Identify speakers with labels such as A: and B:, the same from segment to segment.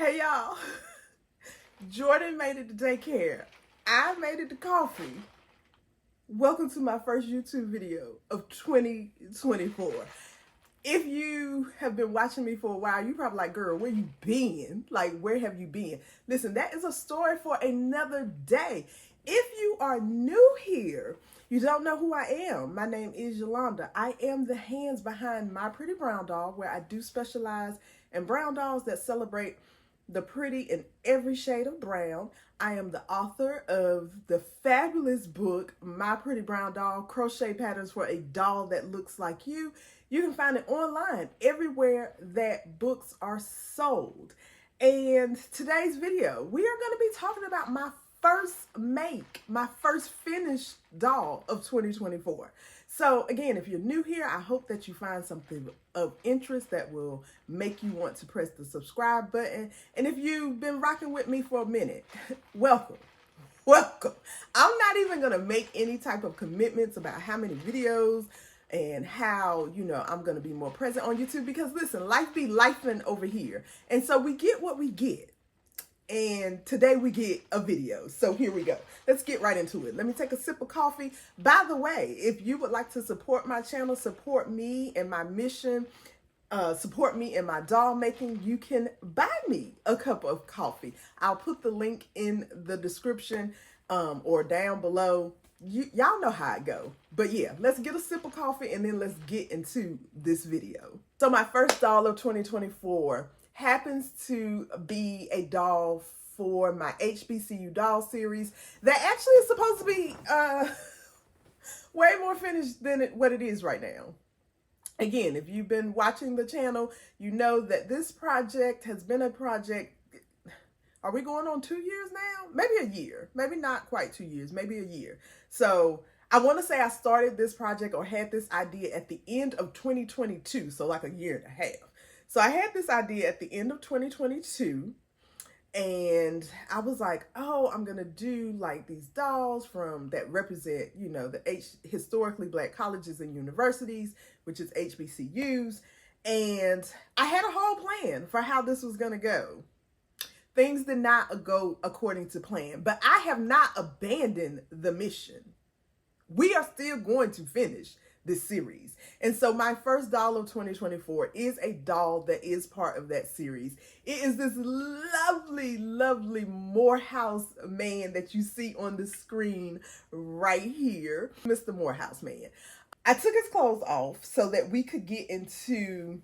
A: Hey y'all, Jordan made it to daycare. I made it to coffee. Welcome to my first YouTube video of 2024. If you have been watching me for a while, you probably like, girl, where you been? Like, where have you been? Listen, that is a story for another day. If you are new here, you don't know who I am. My name is Yolanda. I am the hands behind My Pretty Brown Doll, where I do specialize in brown dolls that celebrate the pretty in every shade of brown. I am the author of the fabulous book, My Pretty Brown Doll, Crochet Patterns for a Doll That Looks Like You. You can find it online everywhere that books are sold. And today's video, we are going to be talking about my first finished doll of 2024. So again, if you're new here, I hope that you find something of interest that will make you want to press the subscribe button. And if you've been rocking with me for a minute, welcome. Welcome. I'm not even going to make any type of commitments about how many videos and how, I'm going to be more present on YouTube because listen, life be lifing over here. And so we get what we get. And today we get a video. So here we go. Let's get right into it. Let me take a sip of coffee. By the way, if you would like to support my channel, support me and my mission, support me in my doll making, you can buy me a cup of coffee. I'll put the link in the description or down below. Y'all know how it go. But yeah, let's get a sip of coffee and then let's get into this video. So my first doll of 2024 happens to be a doll for my HBCU doll series that actually is supposed to be way more finished than what it is right now. Again, if you've been watching the channel, you know that this project has been a project. Are we going on 2 years now? Maybe a year. Maybe not quite 2 years. Maybe a year. So I want to say I started this project or had this idea at the end of 2022. So like a year and a half. So I had this idea at the end of 2022 and I was like, oh, I'm going to do like these dolls that represent, the historically Black colleges and universities, which is HBCUs. And I had a whole plan for how this was going to go. Things did not go according to plan, but I have not abandoned the mission. We are still going to finish this series. And so my first doll of 2024 is a doll that is part of that series. It is this lovely, lovely Morehouse man that you see on the screen right here, Mr. Morehouse man. I took his clothes off so that we could get into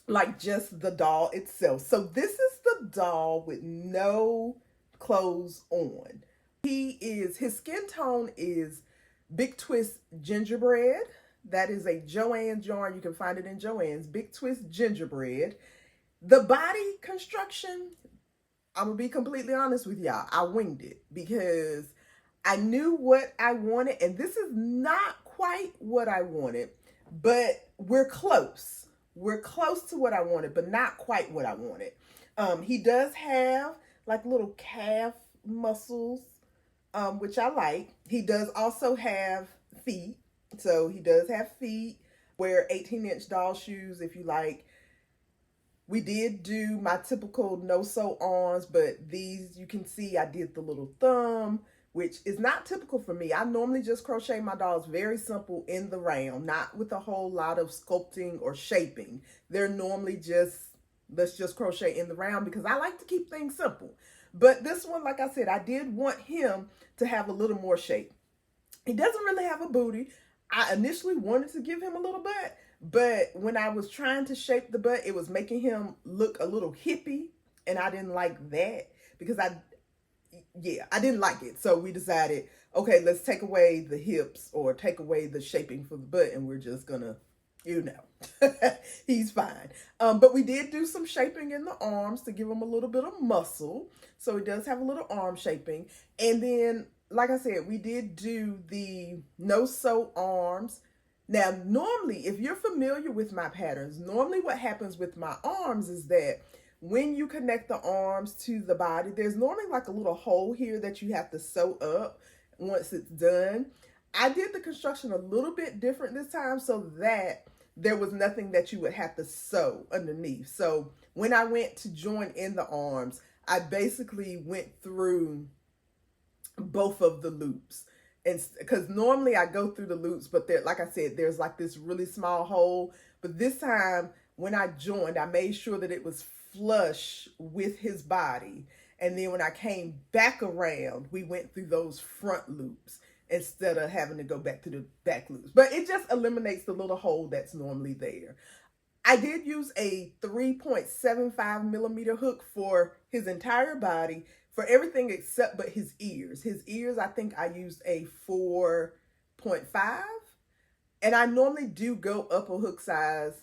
A: like just the doll itself. So this is the doll with no clothes on. His skin tone is Big Twist Gingerbread. That is a Joann's yarn. You can find it in Joann's. Big Twist Gingerbread. The body construction, I'm going to be completely honest with y'all. I winged it because I knew what I wanted. And this is not quite what I wanted, but we're close. We're close to what I wanted, but not quite what I wanted. He does have like little calf muscles, which I like. He does also have feet. So he does have feet. Wear 18-inch doll shoes if you like. We did do my typical no-sew arms, but these you can see I did the little thumb, which is not typical for me. I normally just crochet my dolls very simple in the round, not with a whole lot of sculpting or shaping. They're normally just, let's just crochet in the round because I like to keep things simple. But this one, like I said, I did want him to have a little more shape. He doesn't really have a booty. I initially wanted to give him a little butt, but when I was trying to shape the butt, it was making him look a little hippie, and I didn't like that because I didn't like it. So we decided, okay, let's take away the hips or take away the shaping for the butt, and we're just gonna, he's fine. But we did do some shaping in the arms to give him a little bit of muscle. So he does have a little arm shaping. And then, like I said, we did do the no-sew arms. Now, normally, if you're familiar with my patterns, normally what happens with my arms is that when you connect the arms to the body, there's normally like a little hole here that you have to sew up once it's done. I did the construction a little bit different this time so that there was nothing that you would have to sew underneath. So when I went to join in the arms, I basically went through both of the loops. And because normally I go through the loops, but there, like I said, there's like this really small hole. But this time when I joined, I made sure that it was flush with his body. And then when I came back around, we went through those front loops instead of having to go back to the back loops. But it just eliminates the little hole that's normally there. I did use a 3.75 millimeter hook for his entire body, for everything except but his ears. His ears, I think I used a 4.5. And I normally do go up a hook size.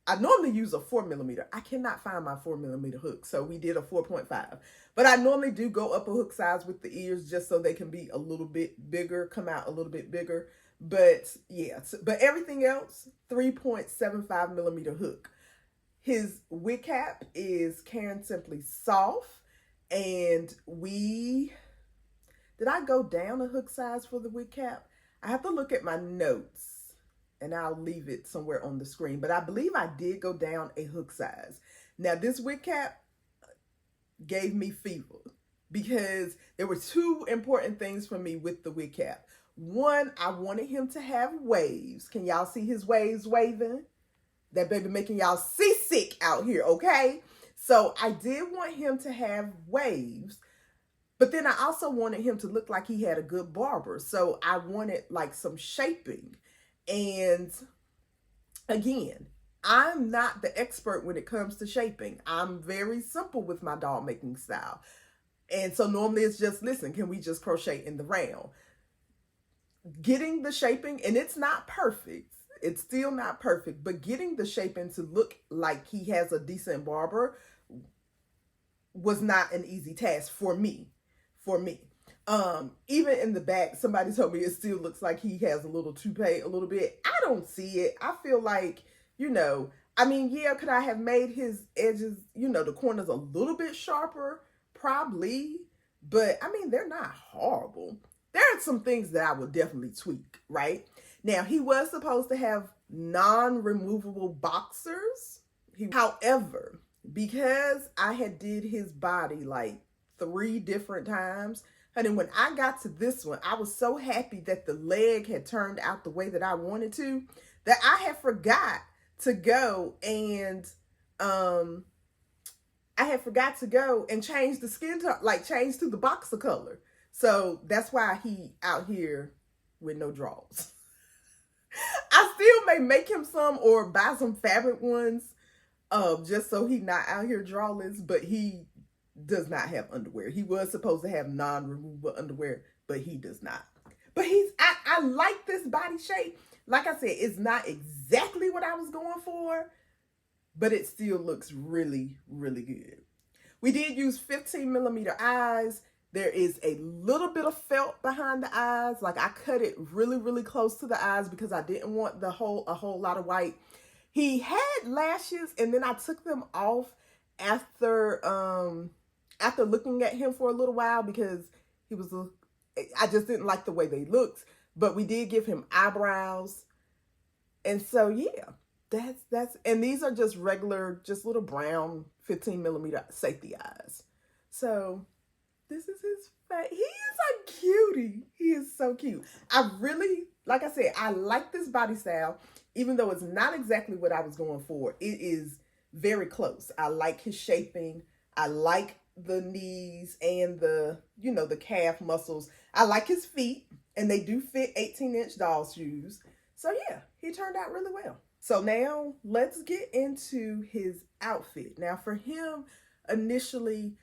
A: I normally use a 4 millimeter. I cannot find my 4 millimeter hook, so we did a 4.5. But I normally do go up a hook size with the ears just so they can be a little bit bigger, come out a little bit bigger. But yeah, but everything else, 3.75 millimeter hook. His wig cap is Karen Simply Soft. And did I go down a hook size for the wig cap? I have to look at my notes and I'll leave it somewhere on the screen. But I believe I did go down a hook size. Now this wig cap gave me fever because there were two important things for me with the wig cap. One, I wanted him to have waves. Can y'all see his waves waving? That baby making y'all seasick out here, okay? So I did want him to have waves, but then I also wanted him to look like he had a good barber. So I wanted like some shaping. And again, I'm not the expert when it comes to shaping. I'm very simple with my doll making style. And so normally it's just, listen, can we just crochet in the round? Getting the shaping, and it's not perfect. It's still not perfect, but getting the shaping to look like he has a decent barber was not an easy task for me. Even in the back, somebody told me it still looks like he has a little toupee a little bit. I don't see it. I feel like, I mean, yeah, could I have made his edges, the corners a little bit sharper? Probably. But I mean, they're not horrible. There are some things that I would definitely tweak, right? Now, he was supposed to have non-removable boxers. However, because I had did his body like 3 different times, and then when I got to this one, I was so happy that the leg had turned out the way that I wanted to, that I had forgot to go and change the skin tone, like change to the boxer color. So that's why he out here with no drawers. I still may make him some or buy some fabric ones, just so he not out here drawless, but he does not have underwear. He was supposed to have non-removable underwear, but he does not. But I like this body shape. Like I said, it's not exactly what I was going for, but it still looks really, really good. We did use 15 millimeter eyes. There is a little bit of felt behind the eyes. Like I cut it really, really close to the eyes because I didn't want a whole lot of white. He had lashes, and then I took them off after looking at him for a little while because I just didn't like the way they looked. But we did give him eyebrows. And so yeah, that's and these are just regular, just little brown 15 millimeter safety eyes. So this is his face. He is a cutie. He is so cute. I really, like I said, I like this body style, even though it's not exactly what I was going for. It is very close. I like his shaping. I like the knees and the calf muscles. I like his feet, and they do fit 18-inch doll shoes. So yeah, he turned out really well. So now let's get into his outfit. Now for him, initially,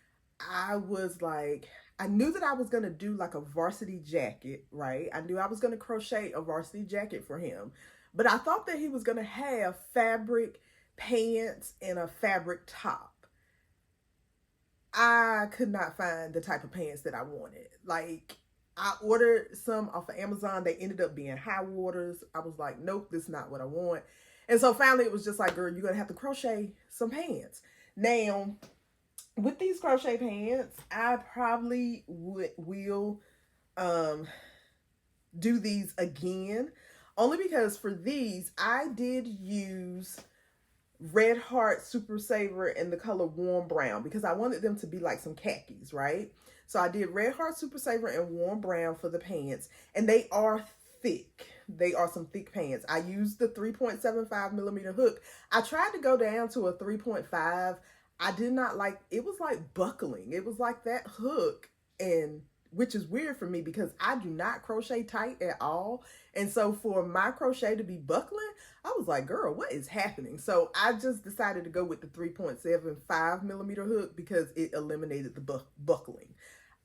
A: I was like, I knew that I was going to do like a varsity jacket, right? I knew I was going to crochet a varsity jacket for him, but I thought that he was going to have fabric pants and a fabric top. I could not find the type of pants that I wanted. Like, I ordered some off of Amazon. They ended up being high waters. I was like, nope, this is not what I want. And so finally it was just like, girl, you're going to have to crochet some pants. Now, with these crochet pants, I probably will do these again. Only because for these, I did use Red Heart Super Saver in the color warm brown because I wanted them to be like some khakis, right? So I did Red Heart Super Saver and warm brown for the pants, and they are thick. They are some thick pants. I used the 3.75 millimeter hook. I tried to go down to a 3.5. I did not like, it was like buckling. It was like that hook, and which is weird for me because I do not crochet tight at all. And so for my crochet to be buckling, I was like, girl, what is happening? So I just decided to go with the 3.75 millimeter hook because it eliminated the buckling.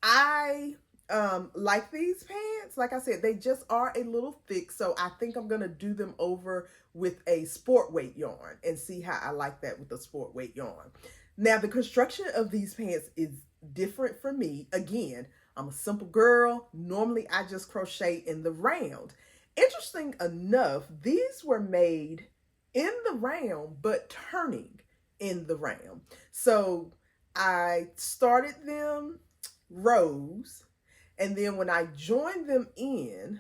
A: I like these pants. Like I said, they just are a little thick. So I think I'm going to do them over with a sport weight yarn and see how I like that with the sport weight yarn. Now, the construction of these pants is different for me. Again, I'm a simple girl. Normally, I just crochet in the round. Interesting enough, these were made in the round, but turning in the round. So I started them rows, and then when I joined them in,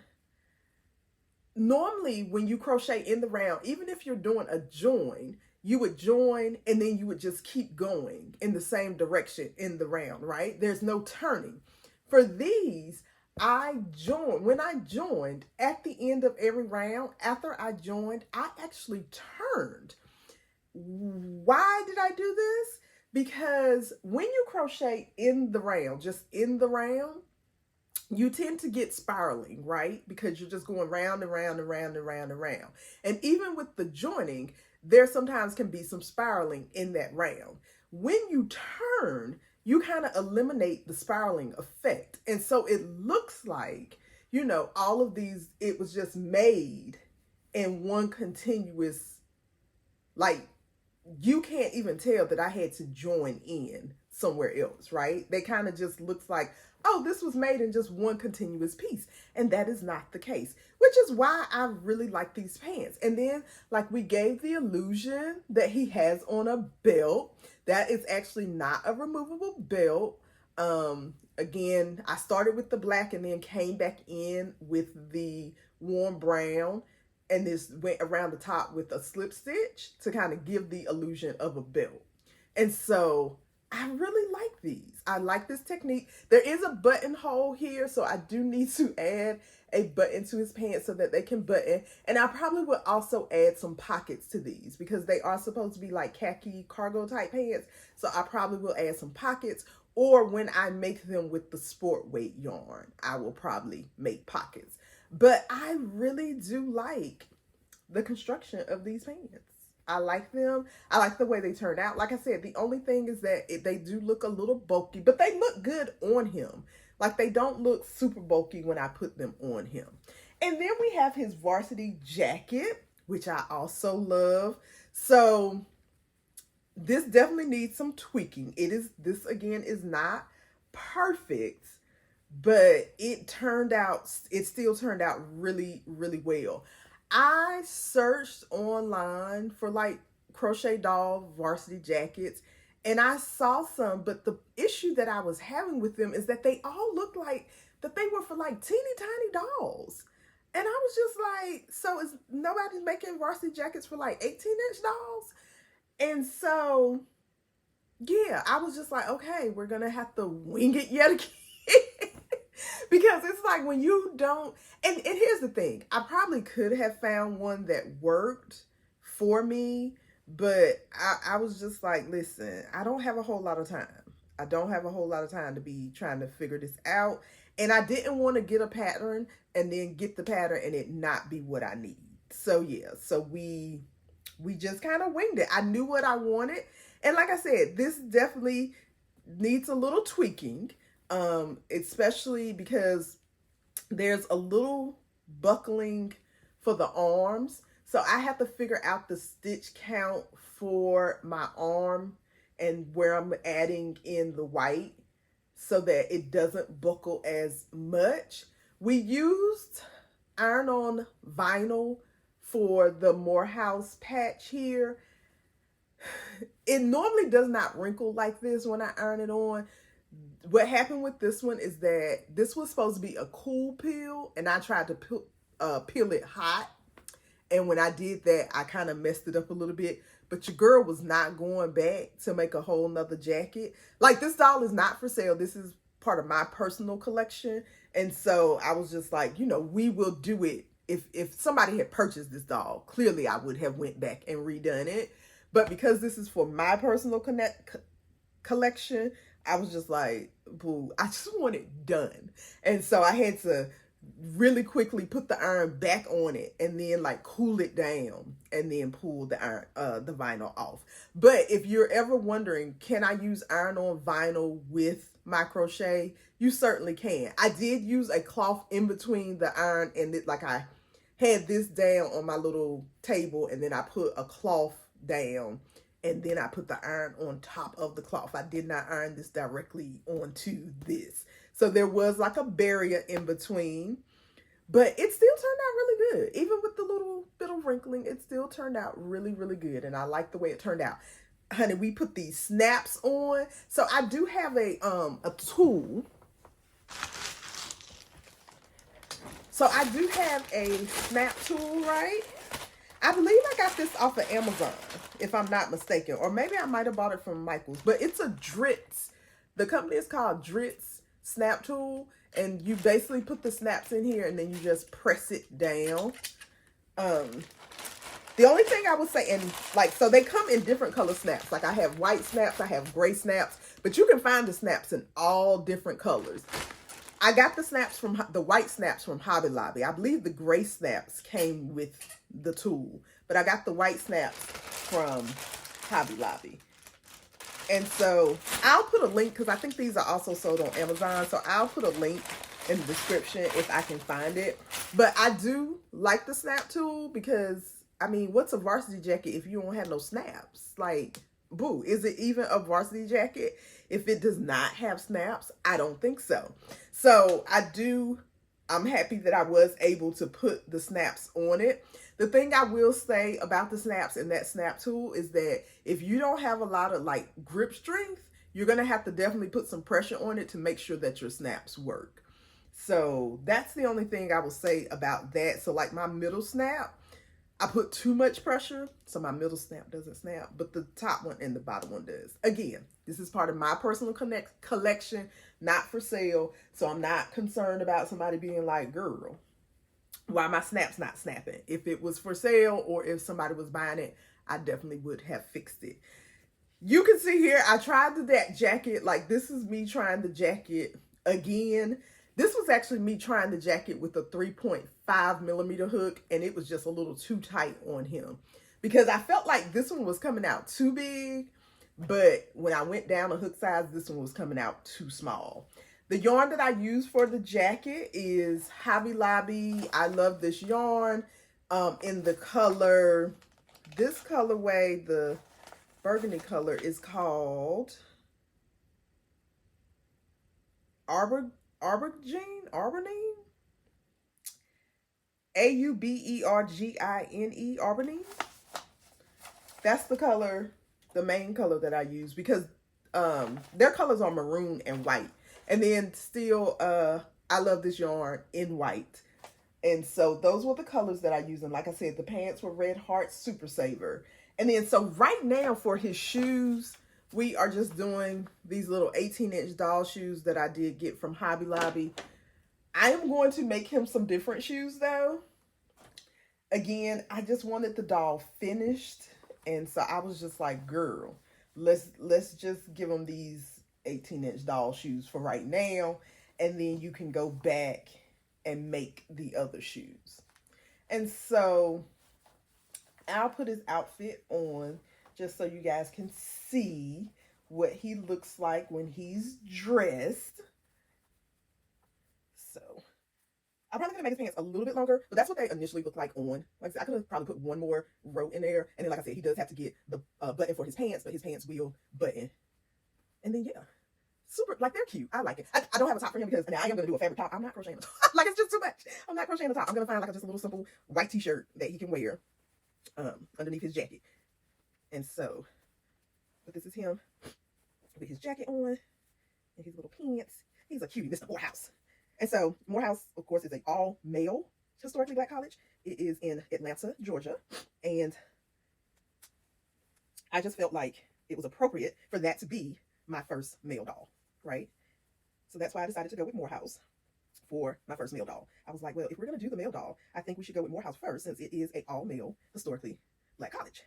A: normally when you crochet in the round, even if you're doing a join, you would join and then you would just keep going in the same direction in the round, right? There's no turning. For these, when I joined at the end of every round, after I joined, I actually turned. Why did I do this? Because when you crochet in the round, just in the round, you tend to get spiraling, right? Because you're just going round and round and round and round and round. And even with the joining, there sometimes can be some spiraling in that round. When you turn, you kind of eliminate the spiraling effect. And so it looks like, you know, all of these, it was just made in one continuous, like, you can't even tell that I had to join in somewhere else, right? They kind of just looks like, oh, this was made in just one continuous piece. And that is not the case, which is why I really like these pants. And then, like, we gave the illusion that he has on a belt. That is actually not a removable belt. Again, I started with the black and then came back in with the warm brown, and this went around the top with a slip stitch to kind of give the illusion of a belt. And so I really like these. I like this technique. There is a buttonhole here, so I do need to add a button to his pants so that they can button. And I probably will also add some pockets to these because they are supposed to be like khaki cargo type pants. So I probably will add some pockets, or when I make them with the sport weight yarn, I will probably make pockets. But I really do like the construction of these pants. I like them. I like the way they turn out. Like I said, the only thing is that they do look a little bulky, but they look good on him. Like, they don't look super bulky when I put them on him. And then we have his varsity jacket, which I also love. So this definitely needs some tweaking. This again is not perfect, but it still turned out really, really well. I searched online for like crochet doll varsity jackets, and I saw some, but the issue that I was having with them is that they all looked like that they were for like teeny tiny dolls. And I was just like, so is nobody's making varsity jackets for like 18-inch dolls? And so, yeah, I was just like, okay, we're going to have to wing it yet again. Because it's like when you don't, and here's the thing, I probably could have found one that worked for me, but I was just like, listen, I don't have a whole lot of time. I don't have a whole lot of time to be trying to figure this out. And I didn't want to get a pattern and then get the pattern and it not be what I need. So yeah, so we just kind of winged it. I knew what I wanted. And like I said, this definitely needs a little tweaking. Especially because there's a little buckling for the arms. So I have to figure out the stitch count for my arm and where I'm adding in the white so that it doesn't buckle as much. We used iron-on vinyl for the Morehouse patch here. It normally does not wrinkle like this when I iron it on. What happened with this one is that this was supposed to be a cool peel, and I tried to peel it hot, And when I did that, I kind of messed it up a little bit. But your girl was not going back to make a whole nother jacket. Like, this doll is not for sale. This is part of my personal collection. And so I was just like, you know, we will do it. If somebody had purchased this doll, clearly I would have went back and redone it. But because this is for my personal collection, I was just like, boo, I just want it done. And so I had to really quickly put the iron back on it and then like cool it down and then pull the iron, the vinyl off. But if you're ever wondering, can I use iron on vinyl with my crochet? You certainly can. I did use a cloth in between the iron and it, like I had this down on my little table and then I put a cloth down and then I put the iron on top of the cloth. I did not iron this directly onto this. So there was like a barrier in between, but it still turned out really good. Even with the little bit of wrinkling, it still turned out really, really good. And I like the way it turned out. Honey, we put these snaps on. So I do have a tool. So I do have a snap tool, right? I believe I got this off of Amazon, if I'm not mistaken. Or maybe I might have bought it from Michael's. But it's a Dritz. The company is called Dritz snap tool. And you basically put the snaps in here and then you just press it down. The only thing I would say, and like, so they come in different color snaps. Like I have white snaps, I have gray snaps. But you can find the snaps in all different colors. I got the snaps from the white snaps from Hobby Lobby. I believe the gray snaps came with the tool, but I got the white snaps from Hobby Lobby. And so I'll put a link because I think these are also sold on Amazon. So I'll put a link in the description if I can find it. But I do like the snap tool because, I mean, what's a varsity jacket if you don't have no snaps? Like, boo, is it even a varsity jacket if it does not have snaps? I don't think so. So I'm happy that I was able to put the snaps on it. The thing I will say about the snaps and that snap tool is that if you don't have a lot of like grip strength, you're going to have to definitely put some pressure on it to make sure that your snaps work. So that's the only thing I will say about that. So like my middle snap, I put too much pressure, so my middle snap doesn't snap, but the top one and the bottom one does. Again, this is part of my personal collection, not for sale, so I'm not concerned about somebody being like, girl, why my snap's not snapping? If it was for sale or if somebody was buying it, I definitely would have fixed it. You can see here, I tried that jacket, like this is me trying the jacket again. This was actually me trying the jacket with a 3.5 millimeter hook, and it was just a little too tight on him because I felt like this one was coming out too big, but when I went down a hook size, this one was coming out too small. The yarn that I use for the jacket is Hobby Lobby. I love this yarn in the color, this colorway, the burgundy color is called Aubergine, Aubergine, Aubergine. That's the color, the main color that I use because their colors are maroon and white. And then still, I love this yarn in white. And so those were the colors that I use. And like I said, the pants were Red Heart Super Saver. And then so right now for his shoes, we are just doing these little 18-inch doll shoes that I did get from Hobby Lobby. I am going to make him some different shoes though. Again, I just wanted the doll finished. And so I was just like, girl, let's just give him these 18-inch doll shoes for right now. And then you can go back and make the other shoes. And so I'll put his outfit on just so you guys can see what he looks like when he's dressed. So I'm probably gonna make his pants a little bit longer, but that's what they initially look like on. Like I said, I could have probably put one more row in there. And then like I said, he does have to get the button for his pants, but his pants will button. And then yeah, super, like they're cute. I like it. I don't have a top for him because now I am going to do a fabric top. I'm not crocheting the top. Like it's just too much. I'm not crocheting the top. I'm going to find like just a little simple white t-shirt that he can wear underneath his jacket. And so, but this is him with his jacket on and his little pants. He's a cutie, Mr. Morehouse. And so Morehouse, of course, is an all-male historically black college. It is in Atlanta, Georgia. And I just felt like it was appropriate for that to be my first male doll, right? So that's why I decided to go with Morehouse for my first male doll. I was like, well, if we're going to do the male doll, I think we should go with Morehouse first, since it is a all-male, historically black college.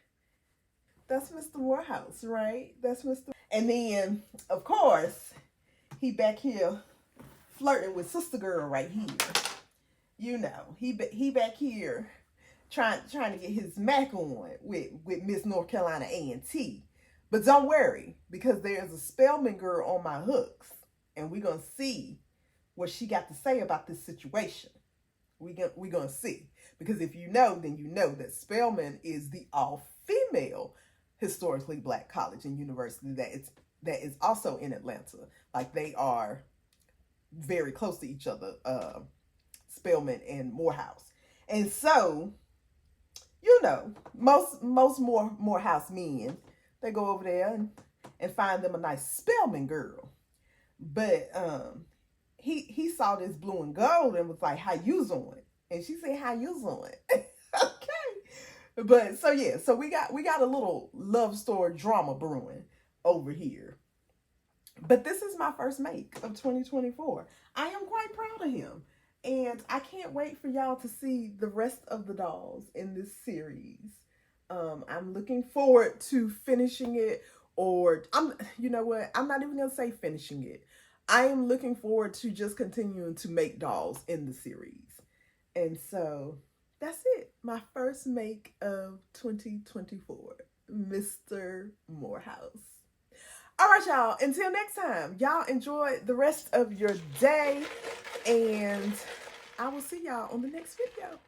A: That's Mr. Morehouse, right? That's Mr. And then, of course, he back here flirting with sister girl right here. You know, he back here trying to get his Mac on with Miss North Carolina A&T. But don't worry, because there's a Spelman girl on my hooks, and we're gonna see what she got to say about this situation. We're gonna see, because if you know, then you know that Spelman is the all-female historically black college and university that is also in Atlanta. Like, they are very close to each other, Spelman and Morehouse. And so, you know, most Morehouse men, they go over there and find them a nice Spelman girl. But he saw this blue and gold and was like, how you doing? And she said, how you doing? Okay. But so yeah, so we got a little love story drama brewing over here. But this is my first make of 2024. I am quite proud of him. And I can't wait for y'all to see the rest of the dolls in this series. I'm looking forward to finishing it, or you know what? I'm not even gonna say finishing it. I am looking forward to just continuing to make dolls in the series. And so that's it. My first make of 2024, Mr. Morehouse. All right, y'all. Until next time, y'all enjoy the rest of your day, and I will see y'all on the next video.